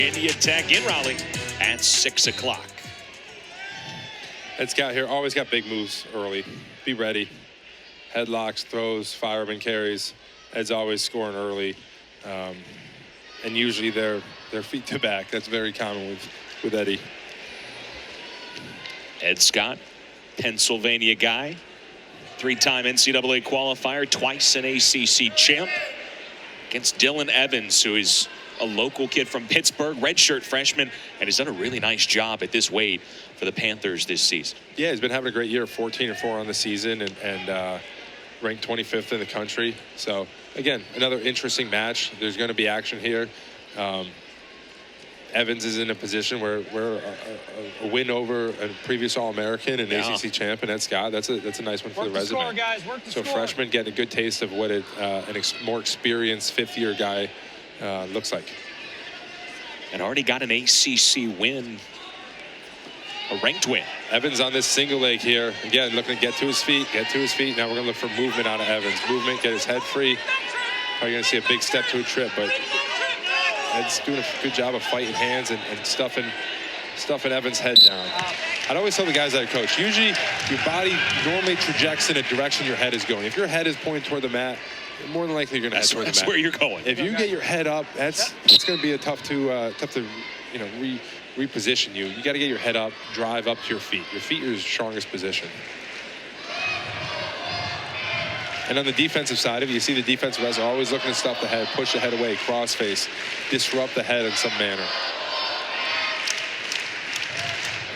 India Tech in Raleigh at 6 o'clock. Ed Scott here, always got big moves early. Be ready. Headlocks, throws, fireman carries. Ed's always scoring early. And usually they're feet to back. That's very common with Eddie. Ed Scott, Pennsylvania guy. Three-time NCAA qualifier, twice an ACC champ. Against Dylan Evans, who is a local kid from Pittsburgh, redshirt freshman, and has done a really nice job at this weight for the Panthers this season. Yeah, he's been having a great year, 14-4 on the season, and ranked 25th in the country. So, again, another interesting match. There's going to be action here. Evans is in a position where a win over a previous All-American and ACC champ, and Ed Scott, that's a nice one for the resume. Score, guys. Work the so score. Freshman getting a good taste of what a more experienced fifth-year guy looks like. And already got an ACC win, a ranked win. Evans on this single leg here. Again, looking to get to his feet. Now we're going to look for movement out of Evans. Movement, get his head free. Probably going to see a big step to a trip, but Ed's doing a good job of fighting hands and stuffing Evans' head down. I'd always tell the guys that I coach, usually your body normally trajects in a direction your head is going. If your head is pointing toward the mat, more than likely you're going to head toward the mat. That's where you're going. If you get your head up, it's going to be tough to reposition you. You got to get your head up, drive up to your feet. Your feet are your strongest position. And on the defensive side of it, you see the defensive wrestler always looking to stuff the head, push the head away, cross face, disrupt the head in some manner.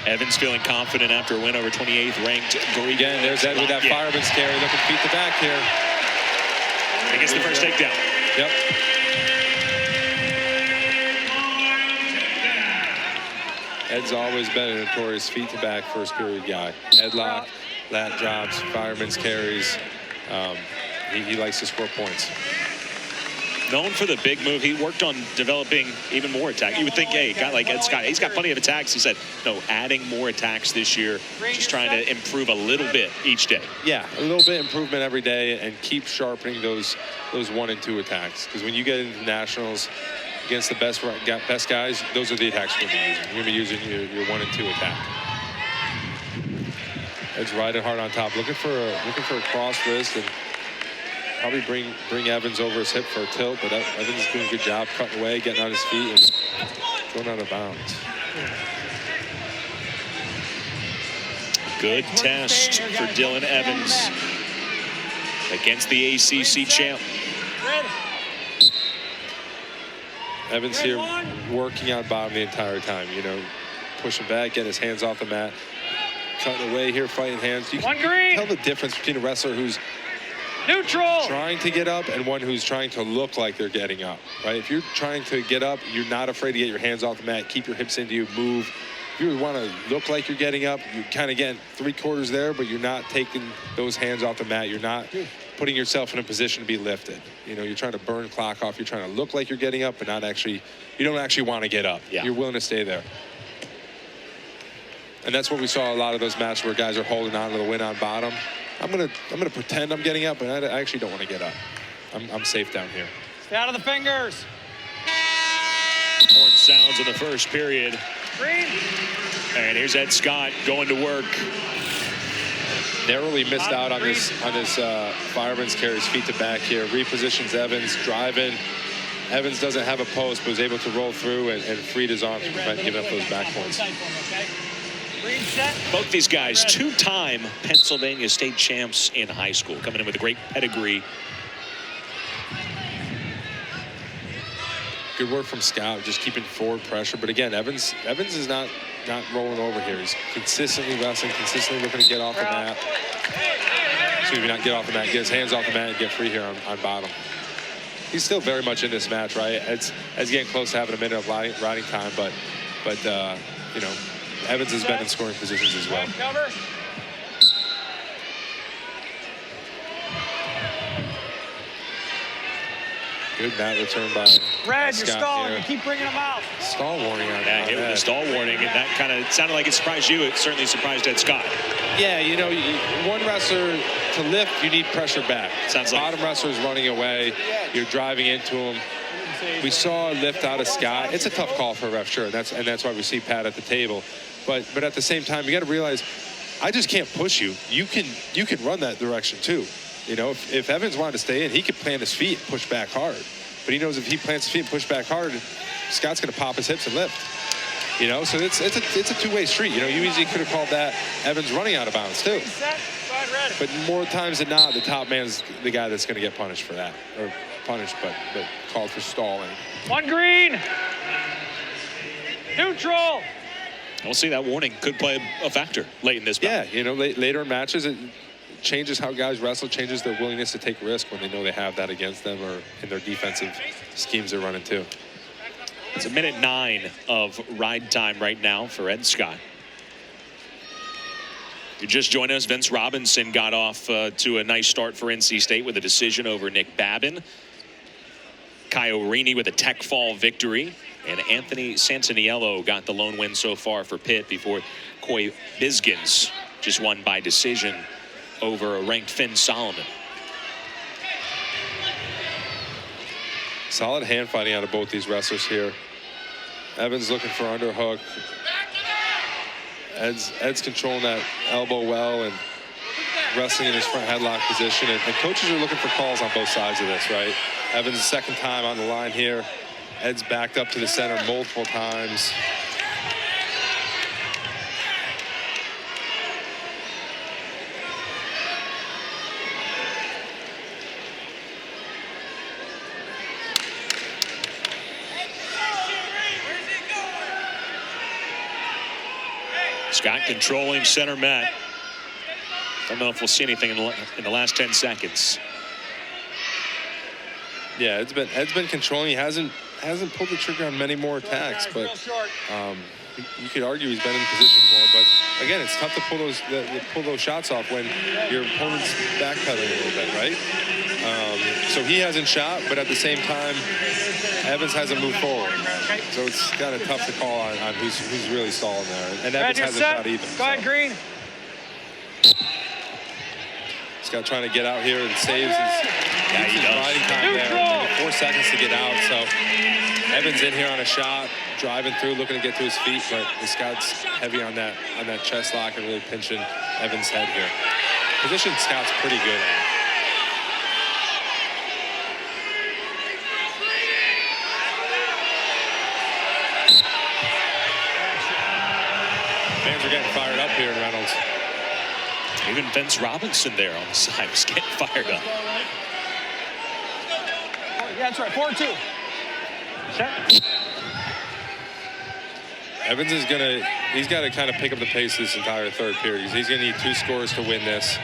Evans feeling confident after a win over 28th ranked Greek. Again, there's Ed with that fireman's carry, looking feet to back here. He gets the first takedown. Yep. Ed's always been a notorious feet to back first period guy. Headlock, lat drops, fireman's carries. He likes to score points. Known for the big move, he worked on developing even more attack. You would think, hey, a guy like Ed Scott, he's got plenty of attacks. He said, no, adding more attacks this year, just trying to improve a little bit each day. Yeah, a little bit improvement every day, and keep sharpening those 1 and 2 attacks. Because when you get into nationals against the best guys, those are the attacks you're going to be using. You're going to be using your 1 and 2 attack. Ed's riding hard on top, looking for a cross wrist, and probably bring Evans over his hip for a tilt, but Evans is doing a good job cutting away, getting on his feet, and going out of bounds. Good test for Dylan Evans against the ACC champ. Evans here working on bottom the entire time, pushing back, getting his hands off the mat, cutting away here, fighting hands. You can tell the difference between a wrestler who's trying to get up and one who's trying to look like they're getting up, right? If you're trying to get up, you're not afraid to get your hands off the mat, keep your hips into you, move. If you want to look like you're getting up, you kind of get 3/4 there, but you're not taking those hands off the mat. You're not putting yourself in a position to be lifted. You're trying to burn clock off. You're trying to look like you're getting up, but you don't actually want to get up. Yeah. You're willing to stay there. And that's what we saw a lot of those matches where guys are holding on to the win on bottom. I'm gonna pretend I'm getting up, but I actually don't want to get up. I'm safe down here. Stay out of the fingers. Horn sounds in the first period. Green. And here's Ed Scott going to work. Narrowly missed out on this fireman's carries feet to back here. Repositions Evans, driving. Evans doesn't have a post, but was able to roll through and freed his arms to prevent giving up those back points. Both these guys, 2-time Pennsylvania state champs in high school, coming in with a great pedigree. Good work from Scott, just keeping forward pressure. But again, Evans is not rolling over here. He's consistently wrestling, consistently looking to get off the mat. Excuse me, not get off the mat, get his hands off the mat and get free here on bottom. He's still very much in this match, right? It's getting close to having a minute of riding time, but Evans has been in scoring positions as well. Good mat return by Red, Scott you're stalling. here. You keep bringing them out. Stall warning on Yeah, hit with the stall warning, and that kind of sounded like it surprised you. It certainly surprised Ed Scott. Yeah, one wrestler to lift, you need pressure back. Sounds like bottom wrestler's running away. You're driving into him. We saw a lift out of Scott. It's a tough call for a ref, sure, and that's why we see Pat at the table. But at the same time, you got to realize, I just can't push you. You can run that direction too. You know, if Evans wanted to stay in, he could plant his feet and push back hard. But he knows if he plants his feet and push back hard, Scott's going to pop his hips and lift. You know, so it's a two-way street. You know, you easily could have called that Evans running out of bounds too. But more times than not, the top man's the guy that's going to get punished for that, or punished, but called for stalling. One green. Neutral. We'll see, that warning could play a factor late in this battle. Yeah, you know, later in matches, it changes how guys wrestle, changes their willingness to take risk when they know they have that against them, or in their defensive schemes they're running too. It's a minute 9 of ride time right now for Ed Scott. You just joined us. Vince Robinson got off to a nice start for NC State with a decision over Nick Babin. Kyle Rini with a tech fall victory. And Anthony Santaniello got the lone win so far for Pitt before Coy Bisgins just won by decision over a ranked Finn Solomon. Solid hand fighting out of both these wrestlers here. Evans looking for underhook. Ed's controlling that elbow well and wrestling in his front headlock position. And coaches are looking for calls on both sides of this, right? Evans' second time on the line here. Ed's backed up to the center multiple times. Scott controlling center mat. Don't know if we'll see anything in the last 10 seconds. Yeah, Ed's been controlling. He hasn't pulled the trigger on many more attacks, but you could argue he's been in position for him. But again, it's tough to pull those shots off when your opponent's backpedaling a little bit, right? So he hasn't shot, but at the same time, Evans hasn't moved forward. So it's kind of tough to call on who's really stalling there. And Evans hasn't shot either. Go ahead, Green. Scott trying to get out here and saves his riding time there. 4 seconds to get out. So Evans in here on a shot, driving through, looking to get to his feet, but Scott's heavy on that chest lock and really pinching Evans' head here. Position Scott's pretty good at. Fans are getting fired up here in Reynolds. Even Vince Robinson there on the side was getting fired up. Yeah, that's right. 4-2. Set. Evans is he's got to kind of pick up the pace this entire third period. He's going to need 2 scores to win this.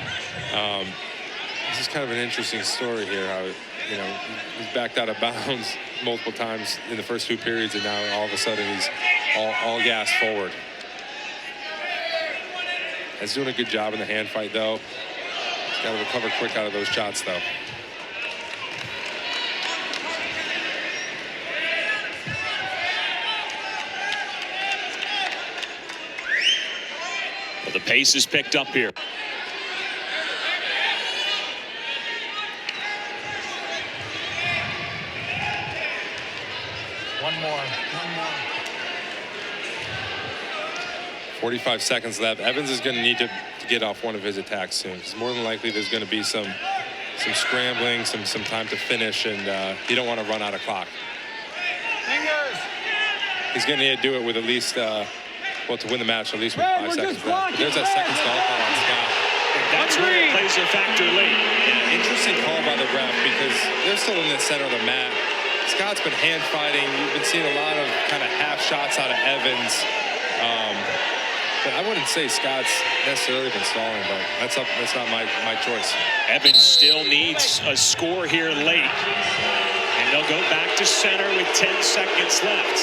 This is kind of an interesting story here. How, you know, he's backed out of bounds multiple times in the first 2 periods, and now all of a sudden he's all gas forward. He's doing a good job in the hand fight, though. He's got to recover quick out of those shots, though. Well, the pace is picked up here. One more. 45 seconds left. Evans is going to need to get off one of his attacks soon. Because more than likely there's going to be some scrambling, some time to finish, and you don't want to run out of clock. Fingers. He's going to need to do it with at least, well, to win the match, at least with 5 seconds left. There's that second stall call on Scott. That's where it plays a factor late. Yeah, interesting call by the ref because they're still in the center of the mat. Scott's been hand fighting. You've been seeing a lot of kind of half shots out of Evans. But I wouldn't say Scott's necessarily been stalling, but that's not my choice. Evans still needs a score here late. And they'll go back to center with 10 seconds left.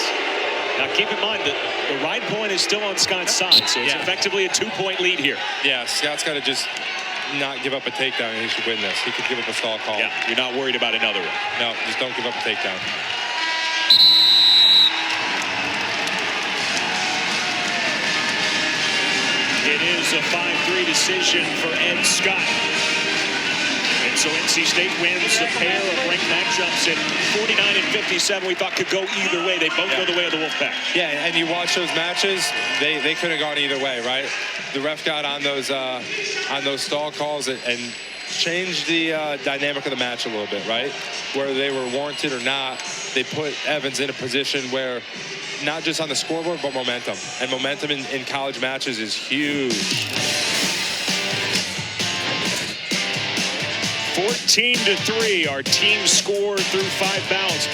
Now keep in mind that the ride point is still on Scott's side, so it's effectively a 2-point lead here. Yeah, Scott's got to just not give up a takedown, and he should win this. He could give up a stall call. Yeah, you're not worried about another one. No, just don't give up a takedown. It is a 5-3 decision for Ed Scott. And So NC State wins the pair of ranked matchups at 49 and 57. We thought could go either way. They both go the way of the Wolfpack. Yeah, and you watch those matches, they could have gone either way, right? The ref got on those stall calls and changed the dynamic of the match a little bit, right? Whether they were warranted or not, they put Evans in a position where not just on the scoreboard, but momentum. And momentum in college matches is huge. 14-3, our team score through 5 bouts.